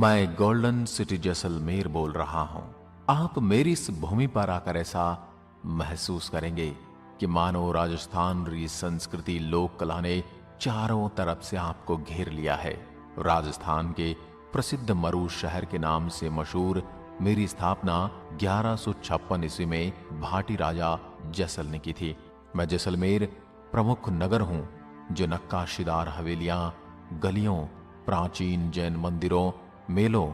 मैं golden city Jaisalmer बोल रहा हूं। आप मेरी इस भूमि पर आकर ऐसा महसूस करेंगे कि मानो राजस्थान री संस्कृति लोक कला ने चारों तरफ से आपको घेर लिया है। राजस्थान के प्रसिद्ध मरू शहर के नाम से मशहूर मेरी स्थापना 1156 ईस्वी में भाटी राजा जैसल ने की थी। मैं जैसलमेर प्रमुख नगर हूं जो नक्काशीदार हवेलियां, गलियों, प्राचीन जैन मंदिरों, मेलों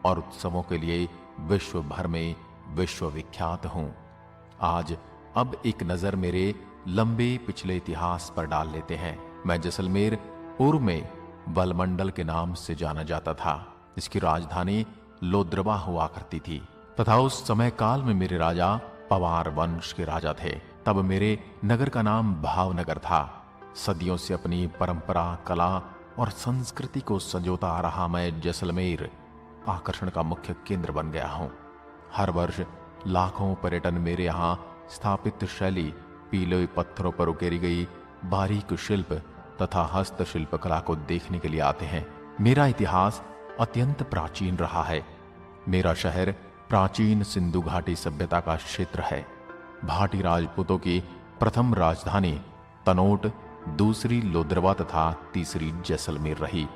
और उत्सवों के लिए विश्व भर में विश्वविख्यात हूं। आज अब एक नजर मेरे लंबे पिछले इतिहास पर डाल लेते हैं। मैं जैसलमेर पूर्व में बलमंडल के नाम से जाना जाता था। इसकी राजधानी लोद्रवा हुआ करती थी तथा उस समय काल में मेरे राजा पवार वंश के राजा थे। तब मेरे नगर का नाम भावनगर था। सदियों से अपनी परंपरा, कला और संस्कृति को संजोता आ रहा मैं जैसलमेर आकर्षण का मुख्य केंद्र बन गया हूं। हर वर्ष लाखों पर्यटन मेरे यहां स्थापित शैली, पीले पत्थरों पर उकेरी गई बारीक शिल्प तथा हस्तशिल्प कला को देखने के लिए आते हैं। मेरा इतिहास अत्यंत प्राचीन रहा है। मेरा शहर प्राचीन सिंधु घाटी सभ्यता का क्षेत्र है। भाटी राजपूतों की प्रथम राजधानी तनोट, दूसरी लोद्रवा तथा तीसरी जैसलमेर रही।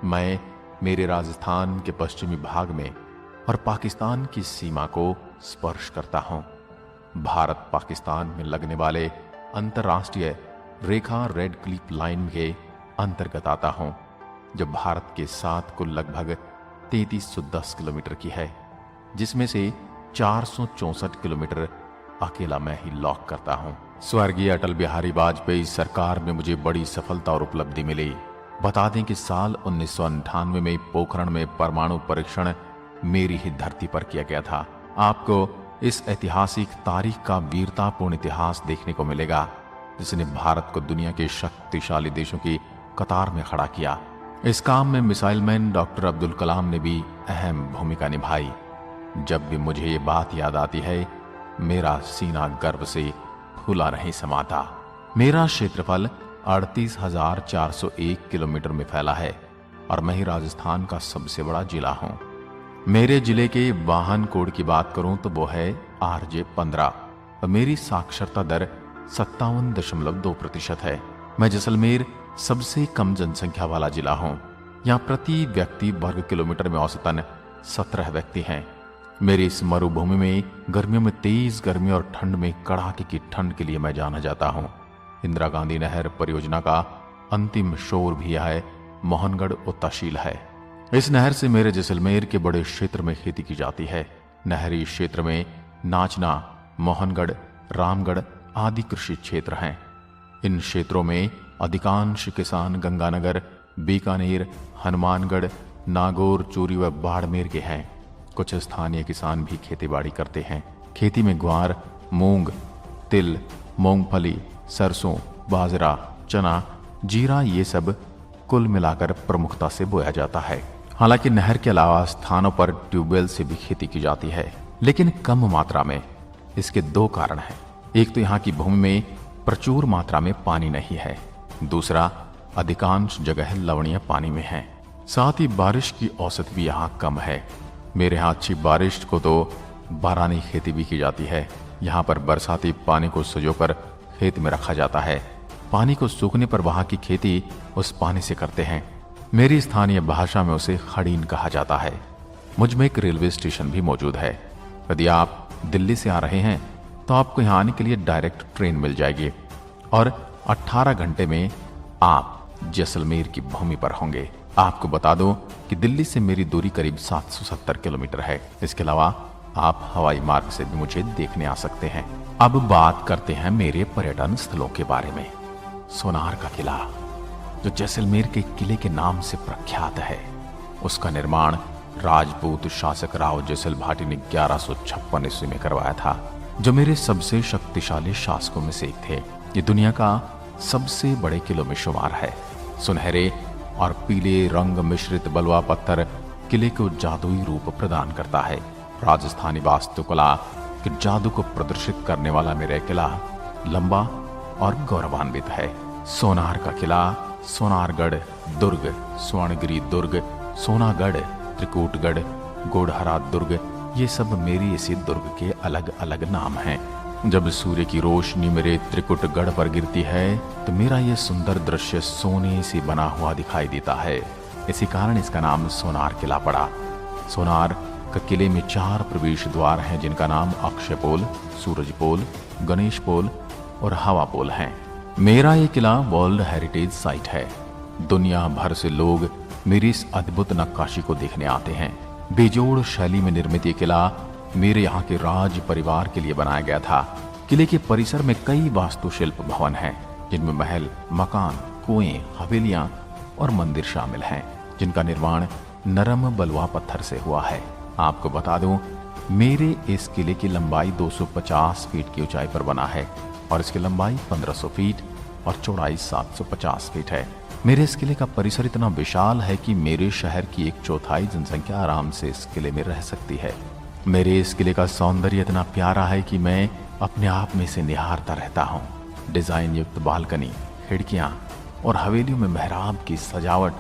मैं मेरे राजस्थान के पश्चिमी भाग में और पाकिस्तान की सीमा को स्पर्श करता हूं। भारत पाकिस्तान में लगने वाले अंतर्राष्ट्रीय रेखा रेड क्लिफ लाइन के अंतर्गत आता हूं, जो भारत के साथ कुल लगभग 3310 किलोमीटर की है, जिसमें से 464 किलोमीटर अकेला मैं ही लॉक करता हूं। स्वर्गीय अटल बिहारी वाजपेयी सरकार में मुझे बड़ी सफलता और उपलब्धि मिली। बता दें कि साल 1998 में पोखरण में परमाणु परीक्षण मेरी ही धरती पर किया गया था। आपको इस ऐतिहासिक तारीख का वीरतापूर्ण इतिहास देखने को मिलेगा, जिसने भारत को दुनिया के शक्तिशाली देशों की कतार में खड़ा किया। इस काम में missile man doctor Abdul Kalam ने भी अहम भूमिका निभाई। जब भी मुझे ये बात याद आती है, मेरा सीना गर्व से फूला नहीं समाता। मेरा क्षेत्रफल 38,401 किलोमीटर में फैला है और मैं ही राजस्थान का सबसे बड़ा जिला हूं। मेरे जिले के वाहन कोड की बात करूं तो वो है RJ15 और मेरी साक्षरता दर 57.2% है। मैं जैसलमेर सबसे कम जनसंख्या वाला जिला हूं। यहाँ प्रति व्यक्ति वर्ग किलोमीटर में औसतन 17 व्यक्ति हैं। मेरी इस मरुभूमि में गर्मियों में तेज गर्मी और ठंड में कड़ाके की ठंड के लिए मैं जाना जाता हूं। इंदिरा गांधी नहर परियोजना का अंतिम शोर भी है मोहनगढ़ और तहसील है। इस नहर से मेरे जैसलमेर के बड़े क्षेत्र में खेती की जाती है। नहरी क्षेत्र में नाचना, मोहनगढ़, रामगढ़ आदि कृषि क्षेत्र हैं। इन क्षेत्रों में अधिकांश किसान गंगानगर, बीकानेर, हनुमानगढ़, नागौर, चूरू व बाड़मेर के हैं। कुछ स्थानीय किसान भी खेतीबाड़ी करते हैं। खेती में ग्वार, मूंग, तिल, मूंगफली, सरसों, बाजरा, चना, जीरा ये सब कुल मिलाकर प्रमुखता से बोया जाता है। हालांकि नहर के अलावा स्थानों पर ट्यूबवेल से भी खेती की जाती है, लेकिन कम मात्रा में। इसके दो कारण हैं। एक तो यहाँ की भूमि में प्रचुर मात्रा में पानी नहीं है, दूसरा अधिकांश जगह लवणीय पानी में है। साथ ही बारिश की औसत भी यहाँ कम है। मेरे यहाँ अच्छी बारिश को तो बारानी खेती भी की जाती है। यहाँ पर बरसाती पानी को सजोकर खेत में रखा जाता है। पानी को सूखने पर वहाँ की खेती उस पानी से करते हैं। मेरी स्थानीय भाषा में उसे खड़ीन कहा जाता है। मुझ में एक रेलवे स्टेशन भी मौजूद है। यदि आप दिल्ली से आ रहे हैं तो आपको यहाँ आने के लिए डायरेक्ट ट्रेन मिल जाएगी और 18 घंटे में आप जैसलमेर की भूमि पर होंगे। आपको बता दूं कि दिल्ली से मेरी दूरी करीब 770 किलोमीटर है। इसके अलावा आप हवाई मार्ग से भी मुझे देखने आ सकते हैं। अब बात करते हैं मेरे पर्यटन स्थलों के बारे में। सोनार का किला, जो जैसलमेर के किले के नाम से प्रख्यात है, उसका निर्माण राजपूत शासक राव जैसल भाटी ने 1156 ईस्वी में करवाया था, जो मेरे सबसे शक्तिशाली शासकों में से एक थे। ये दुनिया का सबसे बड़े किलों में शुमार है। सुनहरे और पीले रंग मिश्रित बलुआ पत्थर किले को जादुई रूप प्रदान करता है। राजस्थानी वास्तुकला के जादू को प्रदर्शित करने वाला मेरा किला लंबा और गौरवान्वित है। सोनार का किला सोनारगढ़ दुर्ग, स्वर्णगिरी दुर्ग, सोनागढ़ त्रिकूटगढ़, गोढ़हरा दुर्ग, ये सब मेरी इसी दुर्ग के अलग अलग नाम हैं। जब सूर्य की रोशनी मेरे त्रिकुटगढ़ पर गिरती है तो मेरा यह सुंदर दृश्य सोने से बना हुआ दिखाई देता है। इसी कारण इसका नाम सोनार किला पड़ा। सोनार का किले में 4 प्रवेश द्वार हैं, जिनका नाम अक्षय पोल, सूरज पोल, गणेश पोल और हवा पोल हैं। मेरा ये किला वर्ल्ड हेरिटेज साइट है। दुनिया भर से लोग मेरी इस अद्भुत नक्काशी को देखने आते हैं। बेजोड़ शैली में निर्मित ये किला मेरे यहाँ के राज परिवार के लिए बनाया गया था। किले के परिसर में कई वास्तुशिल्प भवन हैं, जिनमें महल, मकान, कुएं, हवेलियां और मंदिर शामिल हैं, जिनका निर्माण नरम बलुआ पत्थर से हुआ है। आपको बता दूं, मेरे इस किले की लंबाई 250 फीट की ऊंचाई पर बना है और इसकी लंबाई 1500 फीट और चौड़ाई 750 फीट है। मेरे इस किले का परिसर इतना विशाल है कि मेरे शहर की 1/4 जनसंख्या आराम से इस किले में रह सकती है। मेरे इस किले का सौंदर्य इतना प्यारा है कि मैं अपने आप में इसे निहारता रहता हूँ। डिजाइन युक्त बालकनी, खिड़कियाँ और हवेलियों में मेहराब की सजावट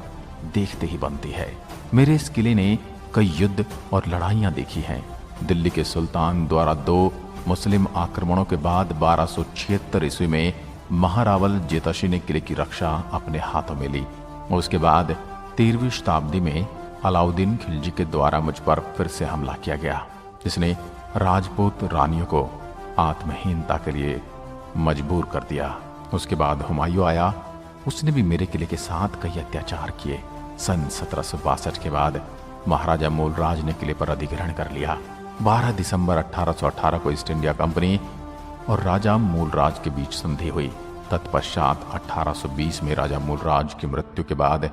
देखते ही बनती है। मेरे इस किले ने कई युद्ध और लड़ाइयाँ देखी हैं। दिल्ली के सुल्तान द्वारा 2 मुस्लिम आक्रमणों के बाद 1276 ईस्वी में महारावल जेताशी ने किले की रक्षा अपने हाथों में ली। उसके बाद 13वीं शताब्दी में अलाउद्दीन खिलजी के द्वारा मुझ पर फिर से हमला किया गया, जिसने राजपूत रानियों को आत्महीनता के लिए मजबूर कर दिया। उसके बाद हुमायूं आया, उसने भी मेरे किले के साथ कई अत्याचार किए। सन 1762 के बाद महाराजा मूलराज ने किले पर अधिग्रहण कर लिया। 12 दिसंबर 1818 को ईस्ट इंडिया कंपनी और राजा मूलराज के बीच संधि हुई। तत्पश्चात 1820 में राजा मूलराज की मृत्यु के बाद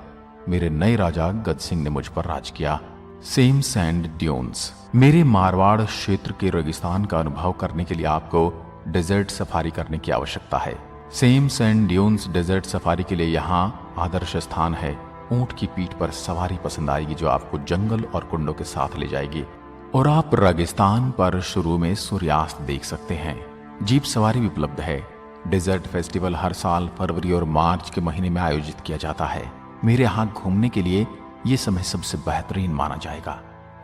मेरे नए राजा गज सिंह ने मुझ पर राज किया। Same sand dunes. मेरे मारवाड़ क्षेत्र के रेगिस्तान का अनुभव करने के लिए आपको डेजर्ट सफारी करने की आवश्यकता है। Same sand dunes desert safari के लिए यहाँ आदर्श स्थान है। ऊंट की पीठ पर सवारी पसंद आएगी, जो आपको जंगल और कुंडों के साथ ले जाएगी और आप रेगिस्तान पर शुरू में सूर्यास्त देख सकते हैं। जीप सवारी भी उपलब्ध है। डेजर्ट फेस्टिवल हर साल फरवरी और मार्च के महीने में आयोजित किया जाता है। मेरे यहाँ घूमने के लिए ये समय सबसे बेहतरीन माना जाएगा।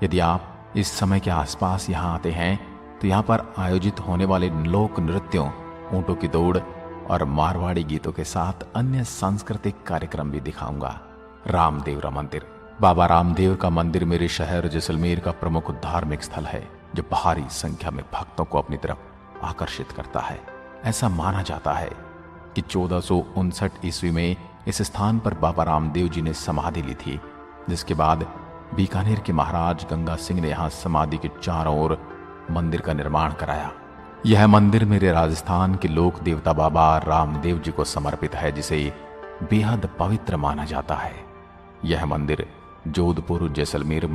यदि आप इस समय के आसपास यहाँ आते हैं तो यहाँ पर आयोजित होने वाले लोक नृत्यों, ऊंटों की दौड़ और मारवाड़ी गीतों के साथ अन्य सांस्कृतिक कार्यक्रम भी दिखाऊंगा। रामदेवरा मंदिर। बाबा रामदेव का मंदिर मेरे शहर जैसलमेर का प्रमुख धार्मिक स्थल है, जो भारी संख्या में भक्तों को अपनी तरफ आकर्षित करता है। ऐसा माना जाता है कि 1459 ईस्वी में इस स्थान पर बाबा रामदेव जी ने समाधि ली थी, जिसके बाद बीकानेर के महाराज गंगा सिंह ने यहाँ समाधि के चारों ओर मंदिर का निर्माण कराया। यह मंदिर मेरे राजस्थान के लोक देवता बाबा रामदेव जी को समर्पित है, जिसे बेहद पवित्र माना जाता है। यह मंदिर जोधपुर, जैसलमेर